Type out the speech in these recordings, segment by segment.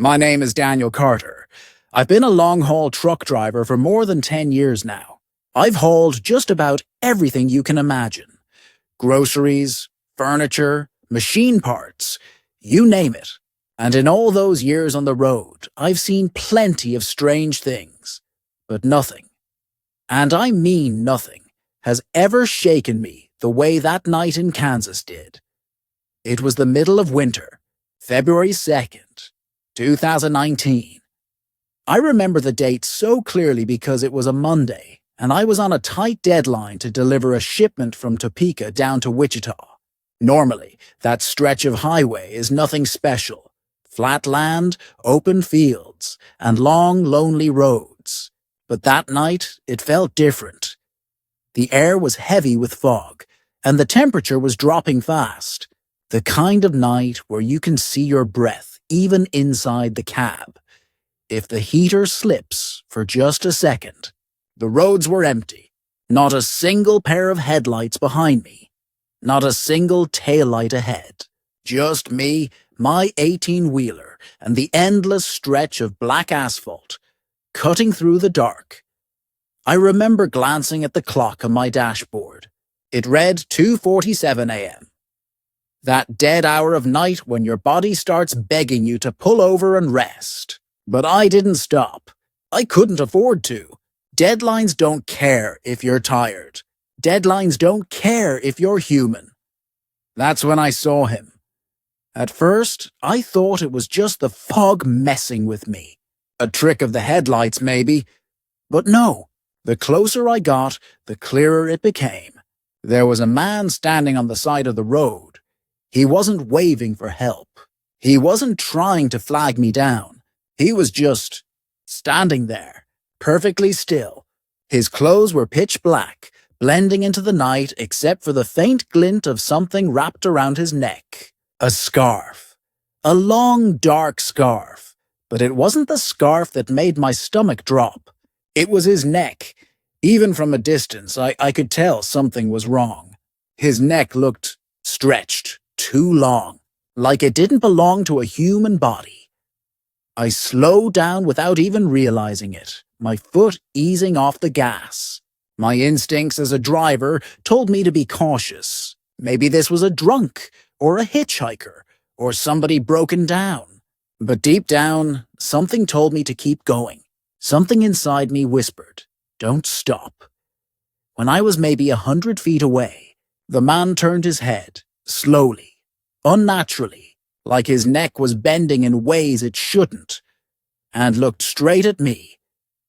My name is Daniel Carter. I've been a long-haul truck driver for more than 10 years now. I've hauled just about everything you can imagine. Groceries, furniture, machine parts, you name it. And in all those years on the road, I've seen plenty of strange things. But nothing, and I mean nothing, has ever shaken me the way that night in Kansas did. It was the middle of winter, February 2nd, 2019. I remember the date so clearly because it was a Monday, and I was on a tight deadline to deliver a shipment from Topeka down to Wichita. Normally, that stretch of highway is nothing special. Flat land, open fields, and long, lonely roads. But that night, it felt different. The air was heavy with fog, and the temperature was dropping fast. The kind of night where you can see your breath even inside the cab. If the heater slips for just a second. The roads were empty. Not a single pair of headlights behind me. Not a single taillight ahead. Just me, my 18-wheeler, and the endless stretch of black asphalt, cutting through the dark. I remember glancing at the clock on my dashboard. It read 2:47 a.m. That dead hour of night when your body starts begging you to pull over and rest. But I didn't stop. I couldn't afford to. Deadlines don't care if you're tired. Deadlines don't care if you're human. That's when I saw him. At first, I thought it was just the fog messing with me. A trick of the headlights, maybe. But no, the closer I got, the clearer it became. There was a man standing on the side of the road. He wasn't waving for help. He wasn't trying to flag me down. He was just standing there, perfectly still. His clothes were pitch black, blending into the night except for the faint glint of something wrapped around his neck. A scarf. A long, dark scarf. But it wasn't the scarf that made my stomach drop. It was his neck. Even from a distance, I could tell something was wrong. His neck looked stretched, too long, like it didn't belong to a human body. I slowed down without even realizing it, my foot easing off the gas. My instincts as a driver told me to be cautious. Maybe this was a drunk, or a hitchhiker, or somebody broken down. But deep down, something told me to keep going. Something inside me whispered, "Don't stop." When I was maybe 100 feet away, the man turned his head, slowly, unnaturally, like his neck was bending in ways it shouldn't, and looked straight at me.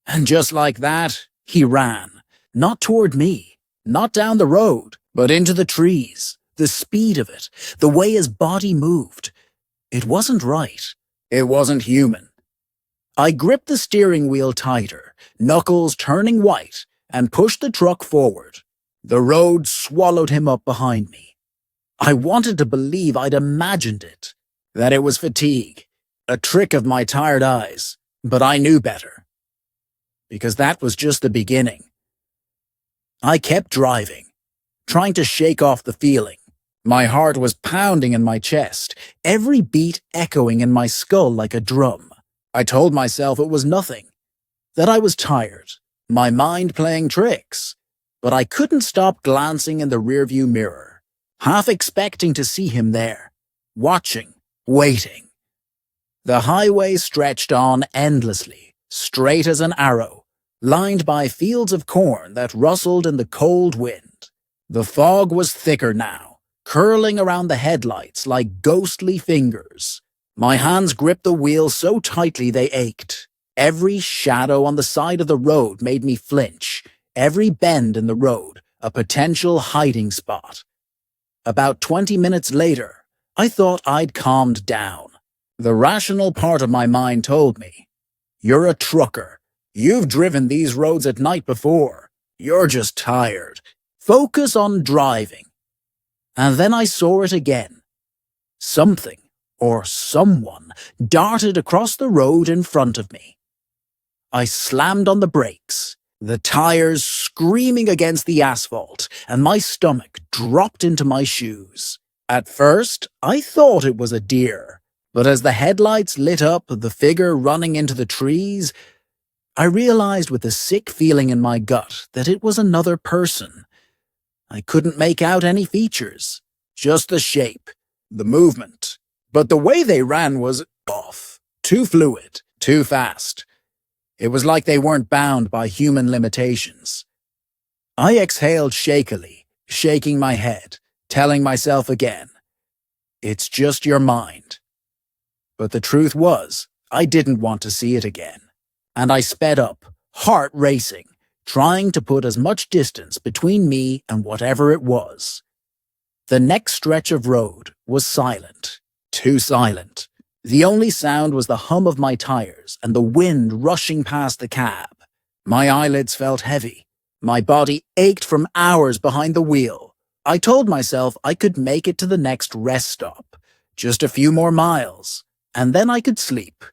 And just like that, he ran. Not toward me, not down the road, but into the trees. The speed of it, the way his body moved. It wasn't right. It wasn't human. I gripped the steering wheel tighter, knuckles turning white, and pushed the truck forward. The road swallowed him up behind me. I wanted to believe I'd imagined it, that it was fatigue, a trick of my tired eyes, but I knew better. Because that was just the beginning. I kept driving, trying to shake off the feeling. My heart was pounding in my chest, every beat echoing in my skull like a drum. I told myself it was nothing, that I was tired, my mind playing tricks. But I couldn't stop glancing in the rearview mirror, half expecting to see him there, watching, waiting. The highway stretched on endlessly, straight as an arrow, lined by fields of corn that rustled in the cold wind. The fog was thicker now, curling around the headlights like ghostly fingers. My hands gripped the wheel so tightly they ached. Every shadow on the side of the road made me flinch. Every bend in the road, a potential hiding spot. About 20 minutes later, I thought I'd calmed down. The rational part of my mind told me, "You're a trucker. You've driven these roads at night before. You're just tired. Focus on driving." And then I saw it again. Something, or someone, darted across the road in front of me. I slammed on the brakes, the tires screaming against the asphalt, and my stomach dropped into my shoes. At first, I thought it was a deer, But as the headlights lit up the figure running into the trees, I realized with a sick feeling in my gut that it was another person. I couldn't make out any features, just the shape, the movement. But the way they ran was off, too fluid, too fast. It was like they weren't bound by human limitations. I exhaled shakily, shaking my head, telling myself again, "It's just your mind." But the truth was, I didn't want to see it again. And I sped up, heart racing, trying to put as much distance between me and whatever it was. The next stretch of road was silent, too silent. The only sound was the hum of my tires and the wind rushing past the cab. My eyelids felt heavy. My body ached from hours behind the wheel. I told myself I could make it to the next rest stop, just a few more miles, and then I could sleep.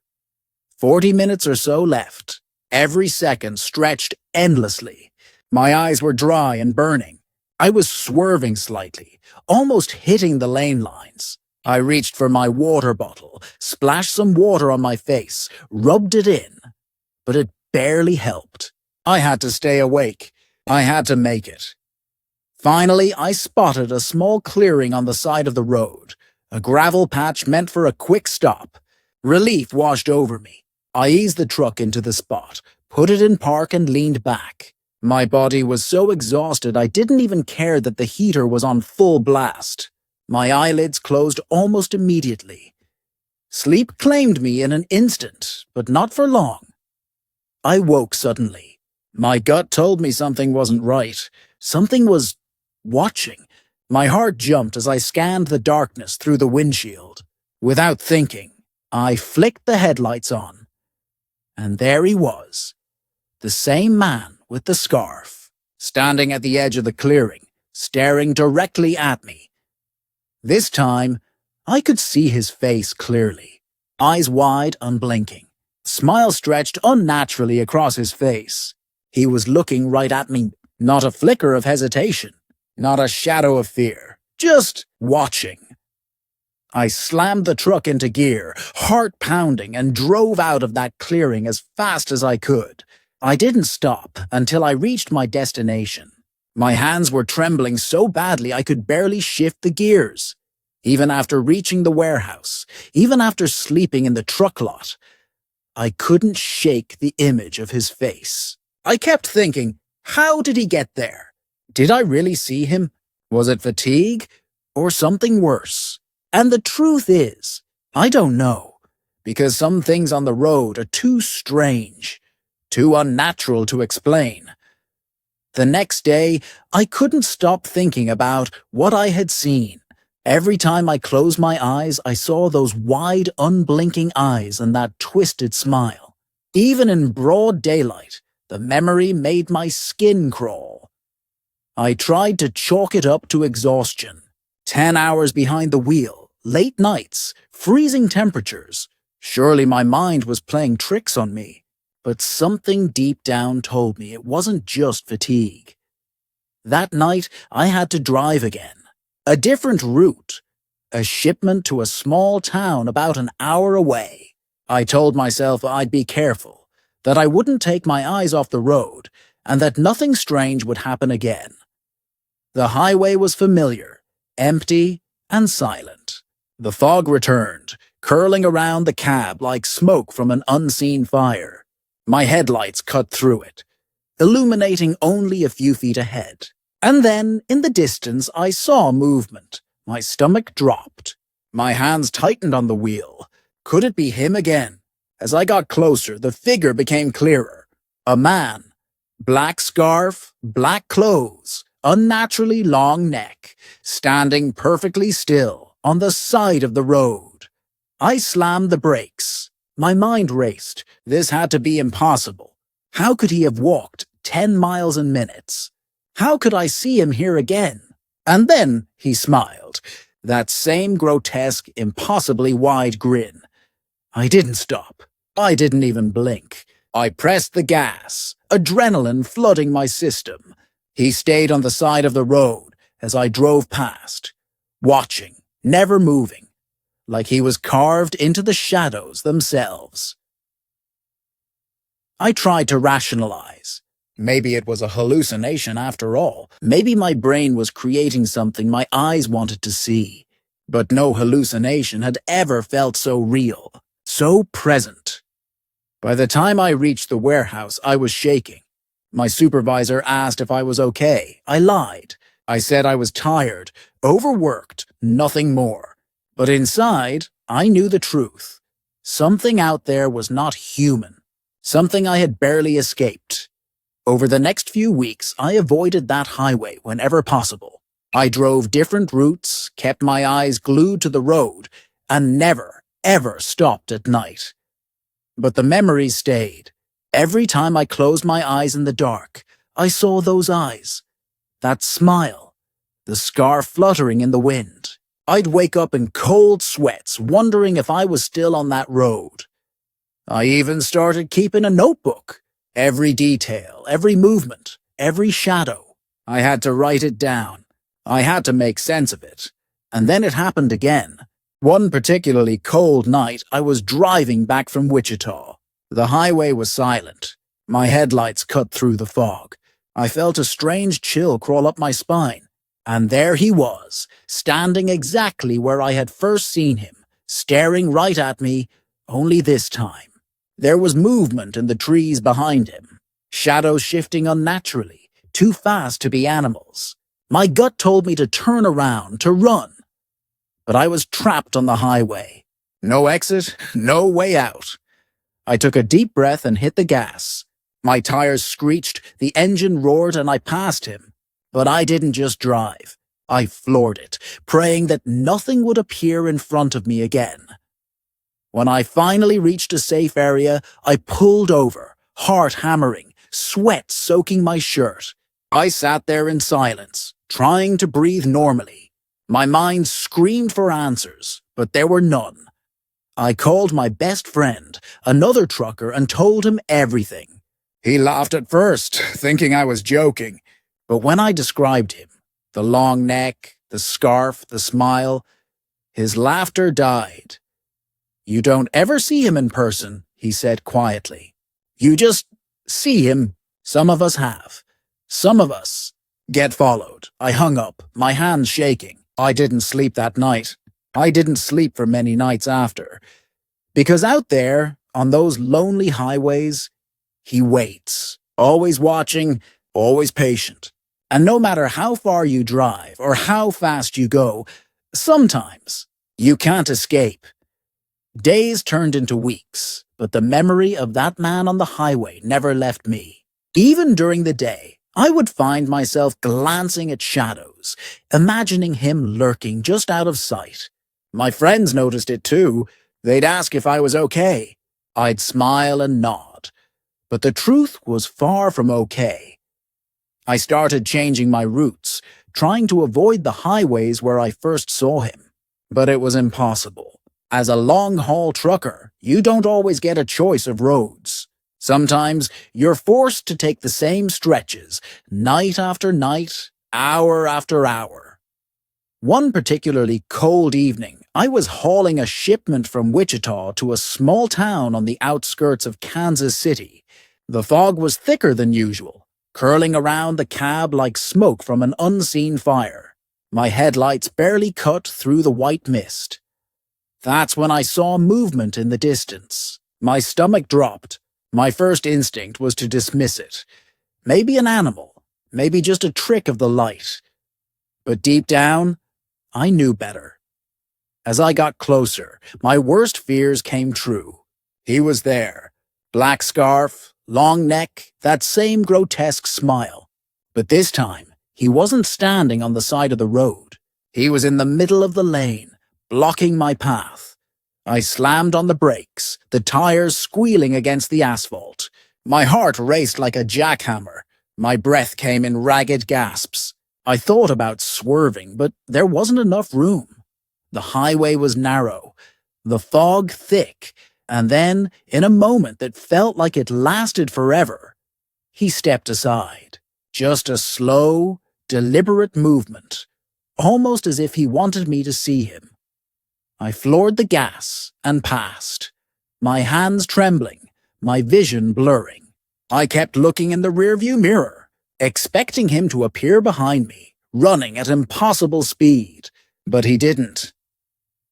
40 minutes or so left. Every second stretched endlessly. My eyes were dry and burning. I was swerving slightly, almost hitting the lane lines. I reached for my water bottle, splashed some water on my face, rubbed it in. But it barely helped. I had to stay awake. I had to make it. Finally, I spotted a small clearing on the side of the road, a gravel patch meant for a quick stop. Relief washed over me. I eased the truck into the spot, put it in park and leaned back. My body was so exhausted I didn't even care that the heater was on full blast. My eyelids closed almost immediately. Sleep claimed me in an instant, but not for long. I woke suddenly. My gut told me something wasn't right. Something was watching. My heart jumped as I scanned the darkness through the windshield. Without thinking, I flicked the headlights on. And there he was, the same man with the scarf, standing at the edge of the clearing, staring directly at me. This time, I could see his face clearly, eyes wide, unblinking, smile stretched unnaturally across his face. He was looking right at me, not a flicker of hesitation, not a shadow of fear, just watching. I slammed the truck into gear, heart pounding, and drove out of that clearing as fast as I could. I didn't stop until I reached my destination. My hands were trembling so badly I could barely shift the gears. Even after reaching the warehouse, even after sleeping in the truck lot, I couldn't shake the image of his face. I kept thinking, how did he get there? Did I really see him? Was it fatigue or something worse? And the truth is, I don't know, because some things on the road are too strange, too unnatural to explain. The next day, I couldn't stop thinking about what I had seen. Every time I closed my eyes, I saw those wide, unblinking eyes and that twisted smile. Even in broad daylight, the memory made my skin crawl. I tried to chalk it up to exhaustion. 10 hours behind the wheel, late nights, freezing temperatures. Surely my mind was playing tricks on me. But something deep down told me it wasn't just fatigue. That night, I had to drive again. A different route. A shipment to a small town about an hour away. I told myself I'd be careful, that I wouldn't take my eyes off the road, and that nothing strange would happen again. The highway was familiar, empty and silent. The fog returned, curling around the cab like smoke from an unseen fire. My headlights cut through it, illuminating only a few feet ahead. And then, in the distance, I saw movement. My stomach dropped. My hands tightened on the wheel. Could it be him again? As I got closer, the figure became clearer. A man. Black scarf, black clothes, unnaturally long neck, standing perfectly still on the side of the road. I slammed the brakes. My mind raced. This had to be impossible. How could he have walked 10 miles in minutes? How could I see him here again? And then he smiled. That same grotesque, impossibly wide grin. I didn't stop. I didn't even blink. I pressed the gas, adrenaline flooding my system. He stayed on the side of the road as I drove past, watching, never moving. like he was carved into the shadows themselves. I tried to rationalize. Maybe it was a hallucination after all. Maybe my brain was creating something my eyes wanted to see. But no hallucination had ever felt so real, so present. By the time I reached the warehouse, I was shaking. My supervisor asked if I was okay. I lied. I said I was tired, overworked, nothing more. But inside, I knew the truth. Something out there was not human. Something I had barely escaped. Over the next few weeks, I avoided that highway whenever possible. I drove different routes, kept my eyes glued to the road, and never, ever stopped at night. But the memories stayed. Every time I closed my eyes in the dark, I saw those eyes. That smile. The scarf fluttering in the wind. I'd wake up in cold sweats, wondering if I was still on that road. I even started keeping a notebook. Every detail, every movement, every shadow. I had to write it down. I had to make sense of it. And then it happened again. One particularly cold night, I was driving back from Wichita. The highway was silent. My headlights cut through the fog. I felt a strange chill crawl up my spine. And there he was, standing exactly where I had first seen him, staring right at me, only this time. There was movement in the trees behind him, shadows shifting unnaturally, too fast to be animals. My gut told me to turn around, to run. But I was trapped on the highway. No exit, no way out. I took a deep breath and hit the gas. My tires screeched, the engine roared, and I passed him. But I didn't just drive. I floored it, praying that nothing would appear in front of me again. When I finally reached a safe area, I pulled over, heart hammering, sweat soaking my shirt. I sat there in silence, trying to breathe normally. My mind screamed for answers, but there were none. I called my best friend, another trucker, and told him everything. He laughed at first, thinking I was joking. But when I described him, the long neck, the scarf, the smile, his laughter died. "You don't ever see him in person," he said quietly. "You just see him. Some of us have. Some of us get followed." I hung up, my hands shaking. I didn't sleep that night. I didn't sleep for many nights after. Because out there, on those lonely highways, he waits, always watching, always patient. And no matter how far you drive or how fast you go, sometimes you can't escape. Days turned into weeks, but the memory of that man on the highway never left me. Even during the day, I would find myself glancing at shadows, imagining him lurking just out of sight. My friends noticed it too. They'd ask if I was okay. I'd smile and nod. But the truth was far from okay. I started changing my routes, trying to avoid the highways where I first saw him. But it was impossible. As a long-haul trucker, you don't always get a choice of roads. Sometimes you're forced to take the same stretches, night after night, hour after hour. One particularly cold evening, I was hauling a shipment from Wichita to a small town on the outskirts of Kansas City. The fog was thicker than usual, curling around the cab like smoke from an unseen fire. My headlights barely cut through the white mist. That's when I saw movement in the distance. My stomach dropped. My first instinct was to dismiss it. Maybe an animal, maybe just a trick of the light. But deep down, I knew better. As I got closer, my worst fears came true. He was there. Black scarf, long neck, that same grotesque smile. But this time, he wasn't standing on the side of the road. He was in the middle of the lane, blocking my path. I slammed on the brakes, the tires squealing against the asphalt. My heart raced like a jackhammer. My breath came in ragged gasps. I thought about swerving, but there wasn't enough room. The highway was narrow, the fog thick, and then, in a moment that felt like it lasted forever, he stepped aside. Just a slow, deliberate movement, almost as if he wanted me to see him. I floored the gas and passed, my hands trembling, my vision blurring. I kept looking in the rearview mirror, expecting him to appear behind me, running at impossible speed, but he didn't.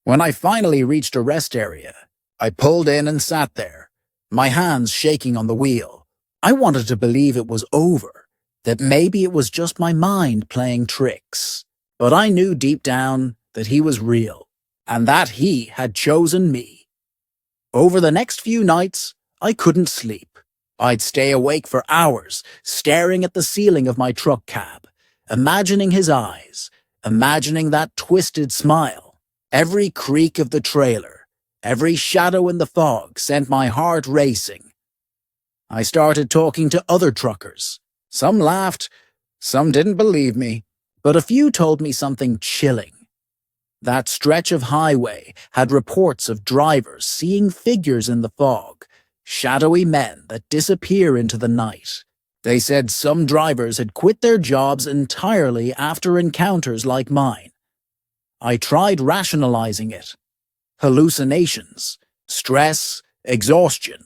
When I finally reached a rest area, I pulled in and sat there, my hands shaking on the wheel. I wanted to believe it was over, that maybe it was just my mind playing tricks. But I knew deep down that he was real, and that he had chosen me. Over the next few nights, I couldn't sleep. I'd stay awake for hours, staring at the ceiling of my truck cab, imagining his eyes, imagining that twisted smile. Every creak of the trailer, every shadow in the fog sent my heart racing. I started talking to other truckers. Some laughed, some didn't believe me, but a few told me something chilling. That stretch of highway had reports of drivers seeing figures in the fog, shadowy men that disappear into the night. They said some drivers had quit their jobs entirely after encounters like mine. I tried rationalizing it. Hallucinations, stress, exhaustion.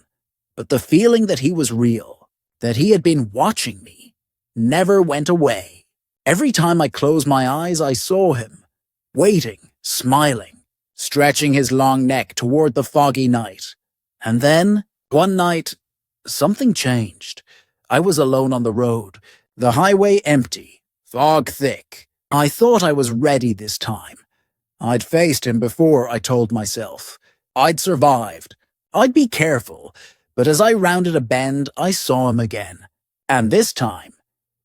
But the feeling that he was real, that he had been watching me, never went away. Every time I closed my eyes, I saw him, waiting, smiling, stretching his long neck toward the foggy night. And then, one night, something changed. I was alone on the road, the highway empty, fog thick. I thought I was ready this time. I'd faced him before, I told myself. I'd survived. I'd be careful. But as I rounded a bend, I saw him again. And this time,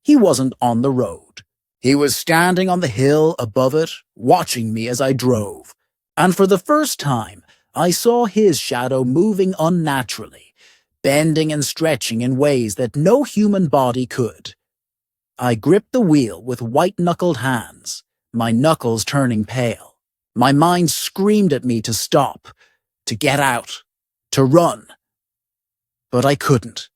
he wasn't on the road. He was standing on the hill above it, watching me as I drove. And for the first time, I saw his shadow moving unnaturally, bending and stretching in ways that no human body could. I gripped the wheel with white-knuckled hands, my knuckles turning pale. My mind screamed at me to stop, to get out, to run. But I couldn't.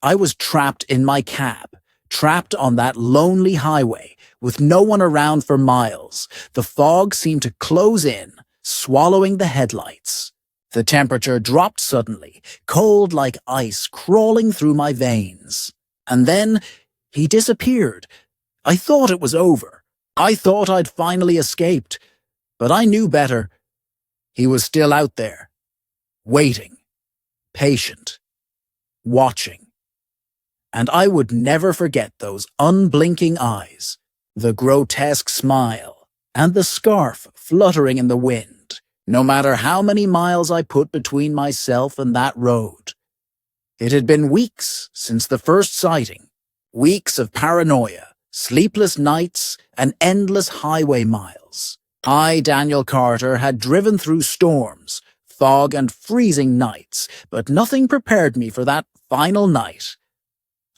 I was trapped in my cab, trapped on that lonely highway, with no one around for miles. The fog seemed to close in, swallowing the headlights. The temperature dropped suddenly, cold like ice crawling through my veins. And then he disappeared. I thought it was over. I thought I'd finally escaped. But I knew better. He was still out there, waiting, patient, watching. And I would never forget those unblinking eyes, the grotesque smile, and the scarf fluttering in the wind, no matter how many miles I put between myself and that road. It had been weeks since the first sighting, weeks of paranoia, sleepless nights, and endless highway miles. I, Daniel Carter, had driven through storms, fog, and freezing nights, but nothing prepared me for that final night.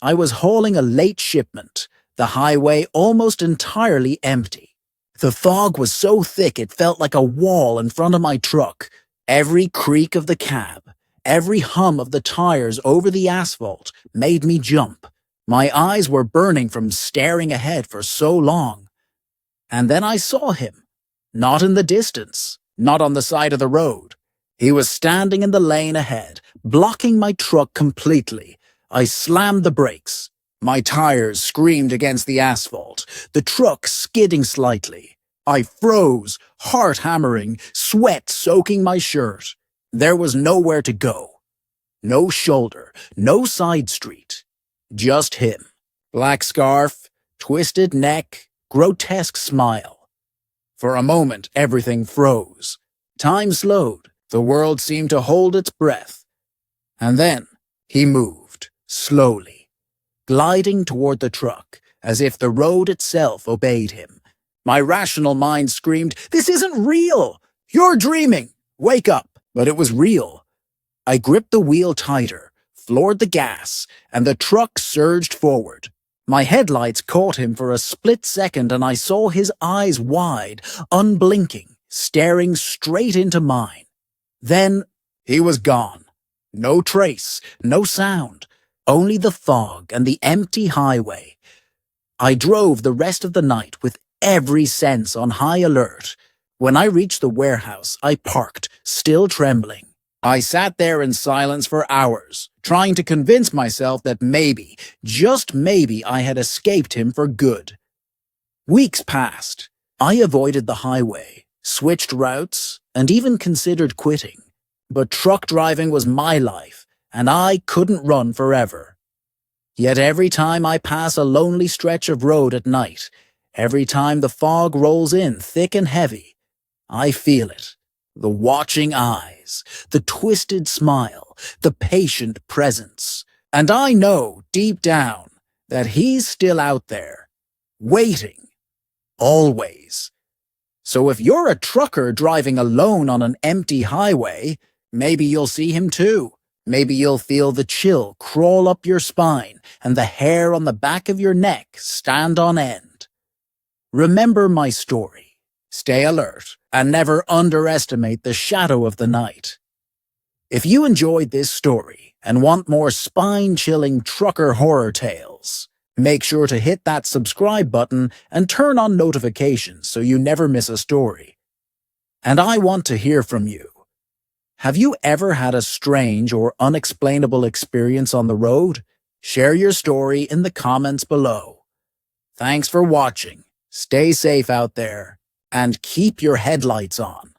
I was hauling a late shipment, the highway almost entirely empty. The fog was so thick it felt like a wall in front of my truck. Every creak of the cab, every hum of the tires over the asphalt made me jump. My eyes were burning from staring ahead for so long. And then I saw him. Not in the distance, not on the side of the road. He was standing in the lane ahead, blocking my truck completely. I slammed the brakes. My tires screamed against the asphalt, the truck skidding slightly. I froze, heart hammering, sweat soaking my shirt. There was nowhere to go. No shoulder, no side street. Just him. Black scarf, twisted neck, grotesque smile. For a moment, everything froze. Time slowed. The world seemed to hold its breath. And then he moved, slowly, gliding toward the truck, as if the road itself obeyed him. My rational mind screamed, "This isn't real! You're dreaming! Wake up!" But it was real. I gripped the wheel tighter, floored the gas, and the truck surged forward. My headlights caught him for a split second, and I saw his eyes wide, unblinking, staring straight into mine. Then he was gone. No trace, no sound, only the fog and the empty highway. I drove the rest of the night with every sense on high alert, When I reached the warehouse, I parked, still trembling. I sat there in silence for hours, trying to convince myself that maybe, just maybe, I had escaped him for good. Weeks passed. I avoided the highway, switched routes, and even considered quitting. But truck driving was my life, and I couldn't run forever. Yet every time I pass a lonely stretch of road at night, every time the fog rolls in thick and heavy, I feel it. The watching eyes, the twisted smile, the patient presence. And I know, deep down, that he's still out there, waiting, always. So if you're a trucker driving alone on an empty highway, maybe you'll see him too. Maybe you'll feel the chill crawl up your spine and the hair on the back of your neck stand on end. Remember my story. Stay alert and never underestimate the shadow of the night. If you enjoyed this story and want more spine-chilling trucker horror tales, make sure to hit that subscribe button and turn on notifications so you never miss a story. And I want to hear from you. Have you ever had a strange or unexplainable experience on the road? Share your story in the comments below. Thanks for watching. Stay safe out there and keep your headlights on.